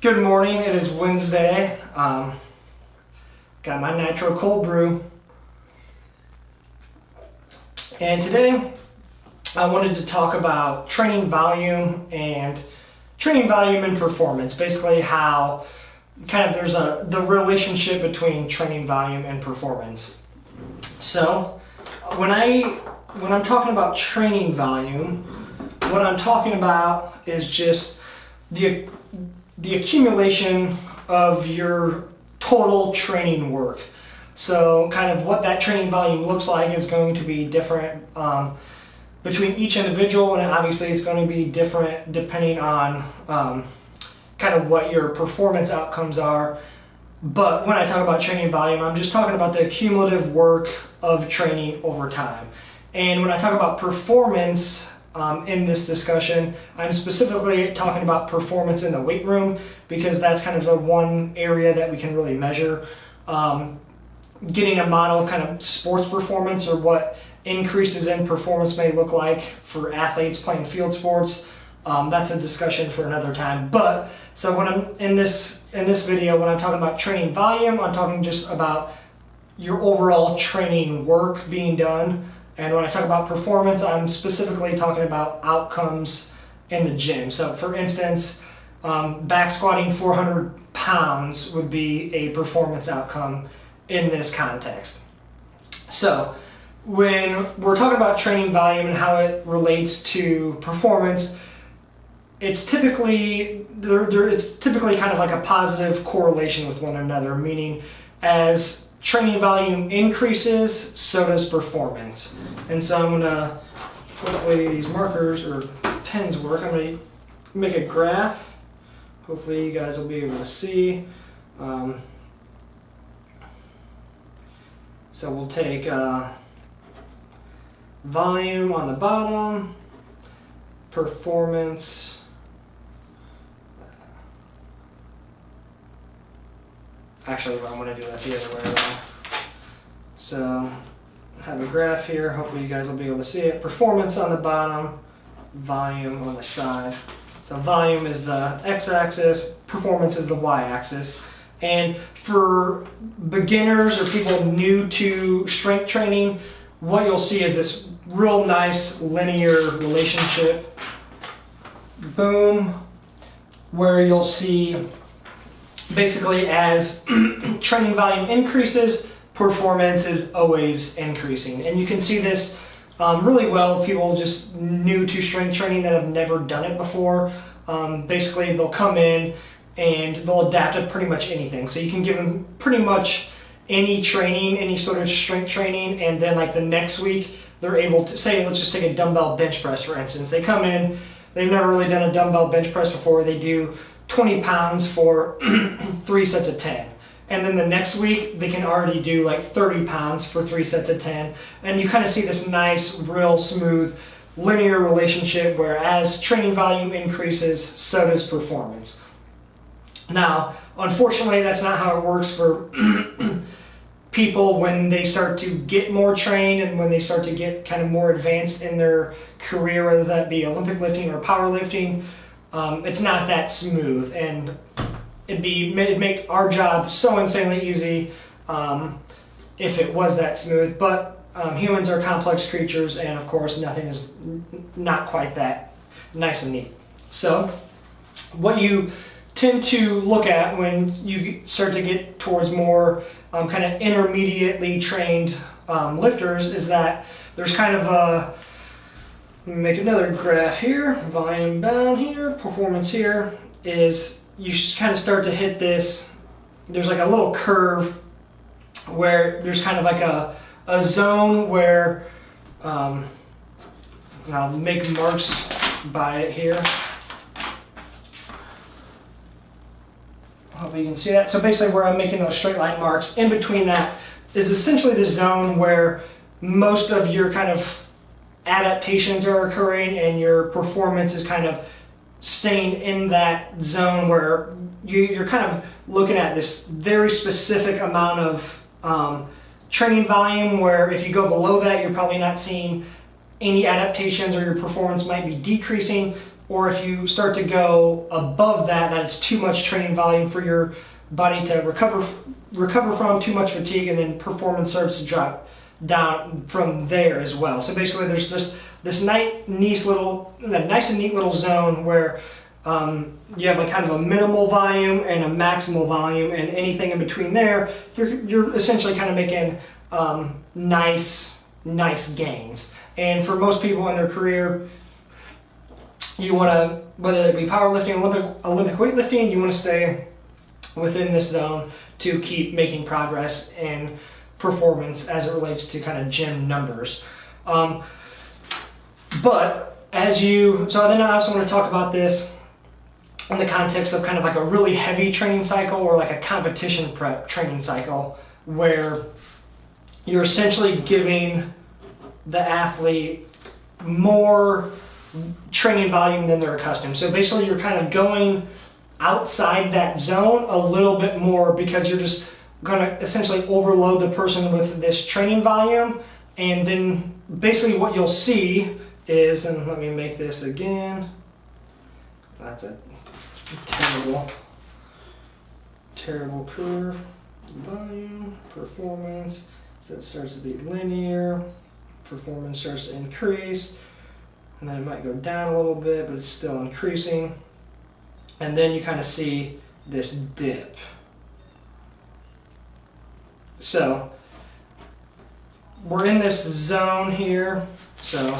Good morning, it is Wednesday. Got my nitro cold brew. And today I wanted to talk about training volume and performance. Basically how there's the relationship between training volume and performance. So when I'm talking about training volume, what I'm talking about is just the accumulation of your total training work. So kind of what that training volume looks like is going to be different between each individual, and obviously it's going to be different depending on kind of what your performance outcomes are. But when I talk about training volume, I'm just talking about the cumulative work of training over time. And when I talk about performance in this discussion, I'm specifically talking about performance in the weight room, because that's kind of the one area that we can really measure. Getting a model of kind of sports performance, or what increases in performance may look like for athletes playing field sports, that's a discussion for another time. But so when I'm in this video, when I'm talking about training volume, I'm talking just about your overall training work being done. And when I talk about performance, I'm specifically talking about outcomes in the gym. So for instance, back squatting 400 pounds would be a performance outcome in this context. So when we're talking about training volume and how it relates to performance, it's typically kind of like a positive correlation with one another, meaning as training volume increases, so does performance. And so I'm gonna, hopefully these markers or pens work, I'm gonna make a graph. Hopefully you guys will be able to see. So we'll take volume on the bottom, performance. Actually, I'm going to do that the other way around. So, have a graph here. Hopefully you guys will be able to see it. Performance on the bottom, volume on the side. So volume is the x-axis, performance is the y-axis. And for beginners or people new to strength training, what you'll see is this real nice linear relationship. Boom. Where you'll see basically as training volume increases, performance is always increasing. And you can see this really well with people just new to strength training that have never done it before. Basically they'll come in and they'll adapt to pretty much anything. So you can give them pretty much any training, any sort of strength training, and then like the next week they're able to, say let's just take a dumbbell bench press for instance. They come in, they've never really done a dumbbell bench press before, they do 20 pounds for 3 sets of 10. And then the next week, they can already do like 30 pounds for 3 sets of 10. And you kind of see this nice, real smooth, linear relationship where as training volume increases, so does performance. Now, unfortunately, that's not how it works for people when they start to get more trained and when they start to get kind of more advanced in their career, whether that be Olympic lifting or powerlifting. It's not that smooth, and it'd make our job so insanely easy if it was that smooth. But humans are complex creatures, and of course nothing is not quite that nice and neat. So what you tend to look at when you start to get towards more kind of intermediately trained lifters is that there's kind of a, make another graph here, volume down here, performance here, is you just kind of start to hit this, there's like a little curve where there's kind of like a zone where, and I'll make marks by it here. Hopefully you can see that. So basically where I'm making those straight line marks, in between that is essentially the zone where most of your kind of adaptations are occurring and your performance is kind of staying in that zone where you're kind of looking at this very specific amount of training volume, where if you go below that, you're probably not seeing any adaptations or your performance might be decreasing. or if you start to go above that, that it's too much training volume for your body to recover from, too much fatigue, and then performance starts to drop down from there as well. So basically there's just this nice and neat little zone where you have like kind of a minimal volume and a maximal volume, and anything in between there, you're essentially kind of making nice gains. And for most people in their career, you want to, whether it be powerlifting, Olympic weightlifting, you want to stay within this zone to keep making progress in performance as it relates to kind of gym numbers. But so then I also want to talk about this in the context of kind of like a really heavy training cycle, or like a competition prep training cycle, where you're essentially giving the athlete more training volume than they're accustomed. So basically you're kind of going outside that zone a little bit more, because you're just going to essentially overload the person with this training volume. And then basically what you'll see is, and let me make this again, that's a terrible curve, volume, performance, so it starts to be linear, performance starts to increase, and then it might go down a little bit, but it's still increasing. And then you kind of see this dip. So we're in this zone here. So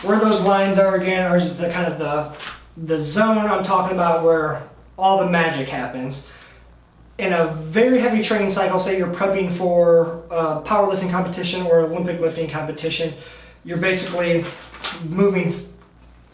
where those lines are again are just the kind of the zone I'm talking about, where all the magic happens. In a very heavy training cycle, say you're prepping for a powerlifting competition or Olympic lifting competition, you're basically moving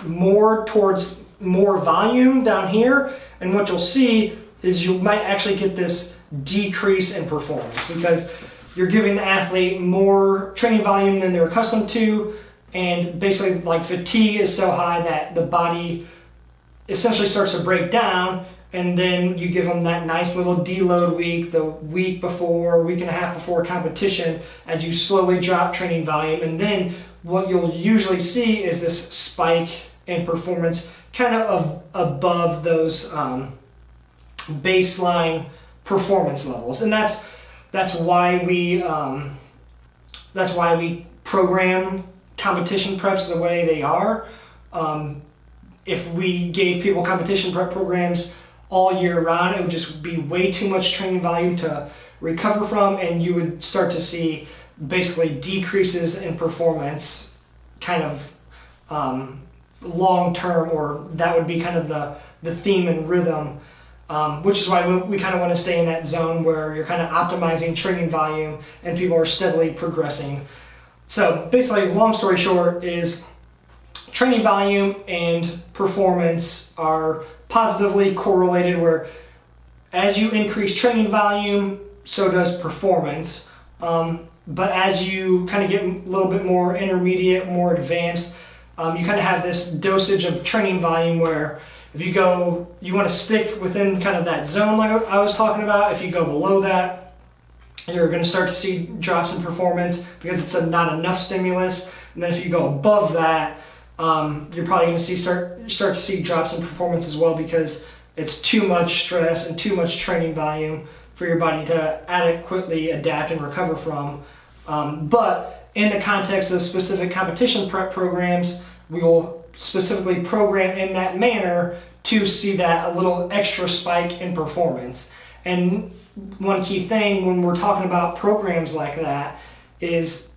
more towards more volume down here, and what you'll see is you might actually get this decrease in performance, because you're giving the athlete more training volume than they're accustomed to, and basically like fatigue is so high that the body essentially starts to break down. And then you give them that nice little deload week, the week before, week and a half before competition, as you slowly drop training volume. And then what you'll usually see is this spike in performance kind of above those baseline performance levels. And that's why we program competition preps the way they are. If we gave people competition prep programs all year round, it would just be way too much training volume to recover from, and you would start to see basically decreases in performance kind of long term, or that would be kind of the theme and rhythm, which is why we kind of want to stay in that zone where you're kind of optimizing training volume and people are steadily progressing. So basically, long story short, is training volume and performance are positively correlated, where as you increase training volume, so does performance. But as you kind of get a little bit more intermediate, more advanced, you kind of have this dosage of training volume where if you want to stick within kind of that zone like I was talking about. If you go below that, you're going to start to see drops in performance because it's not enough stimulus. And then if you go above that, you're probably going to start to see drops in performance as well, because it's too much stress and too much training volume for your body to adequately adapt and recover from. But in the context of specific competition prep programs, we will specifically program in that manner to see that a little extra spike in performance. And one key thing when we're talking about programs like that is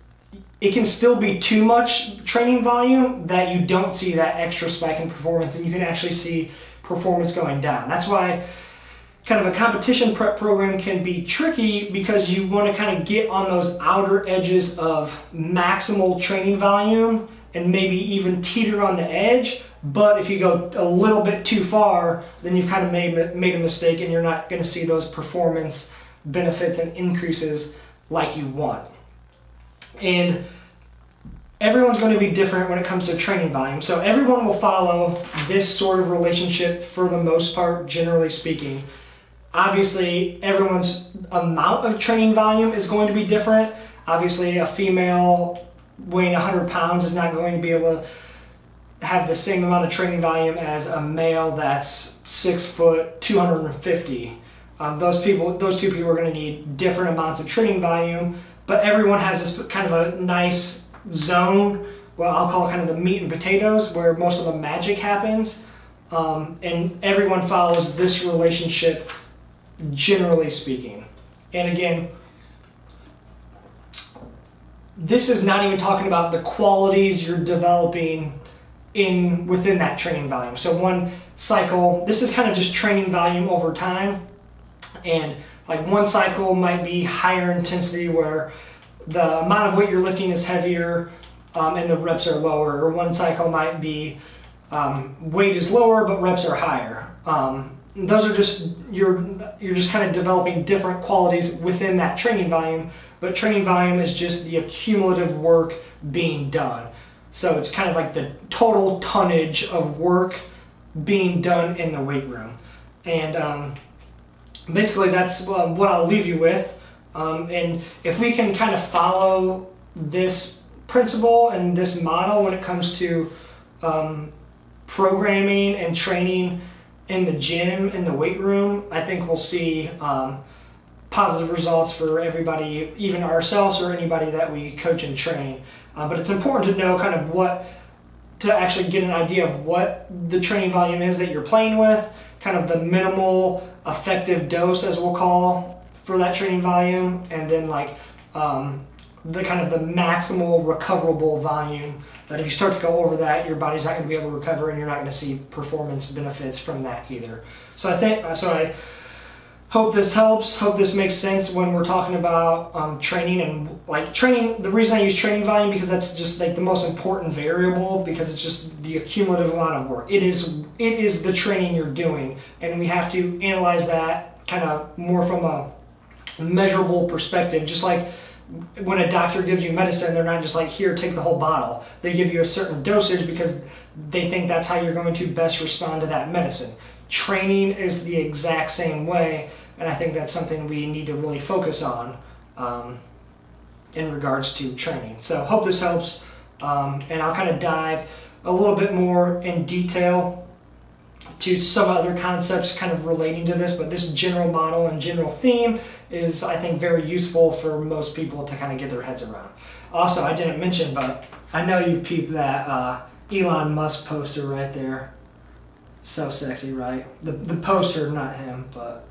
it can still be too much training volume that you don't see that extra spike in performance, and you can actually see performance going down. That's why kind of a competition prep program can be tricky, because you want to kind of get on those outer edges of maximal training volume and maybe even teeter on the edge. But if you go a little bit too far, then you've kind of made a mistake, and you're not going to see those performance benefits and increases like you want. And everyone's going to be different when it comes to training volume. So everyone will follow this sort of relationship for the most part, generally speaking. Obviously, everyone's amount of training volume is going to be different. Obviously, a female weighing 100 pounds is not going to be able to have the same amount of training volume as a male that's 6 foot, 250. Those two people are going to need different amounts of training volume, but everyone has this kind of a nice zone, well, I'll call it kind of the meat and potatoes, where most of the magic happens, and everyone follows this relationship, generally speaking. And again, this is not even talking about the qualities you're developing within that training volume. So one cycle, this is kind of just training volume over time, and like one cycle might be higher intensity where the amount of weight you're lifting is heavier and the reps are lower, or one cycle might be weight is lower but reps are higher. Those are just, you're just kind of developing different qualities within that training volume, but training volume is just the accumulative work being done. So it's kind of like the total tonnage of work being done in the weight room. And basically that's what I'll leave you with. And if we can kind of follow this principle and this model when it comes to programming and training in the gym, in the weight room, I think we'll see positive results for everybody, even ourselves or anybody that we coach and train. But it's important to know kind of to actually get an idea of what the training volume is that you're playing with, kind of the minimal effective dose, as we'll call, for that training volume, and then like the kind of the maximal recoverable volume, that if you start to go over that, your body's not going to be able to recover and you're not going to see performance benefits from that either. So I hope this helps, hope this makes sense when we're talking about training. And like training, the reason I use training volume, because that's just like the most important variable, because it's just the accumulative amount of work. It is the training you're doing, and we have to analyze that kind of more from a measurable perspective. Just like when a doctor gives you medicine, they're not just like, here, take the whole bottle. They give you a certain dosage because they think that's how you're going to best respond to that medicine. Training is the exact same way, and I think that's something we need to really focus on in regards to training. So hope this helps, and I'll kind of dive a little bit more in detail to some other concepts kind of relating to this, but this general model and general theme is, I think, very useful for most people to kind of get their heads around. Also, I didn't mention, but I know you peeped that Elon Musk poster right there. So sexy, right? The poster, not him, but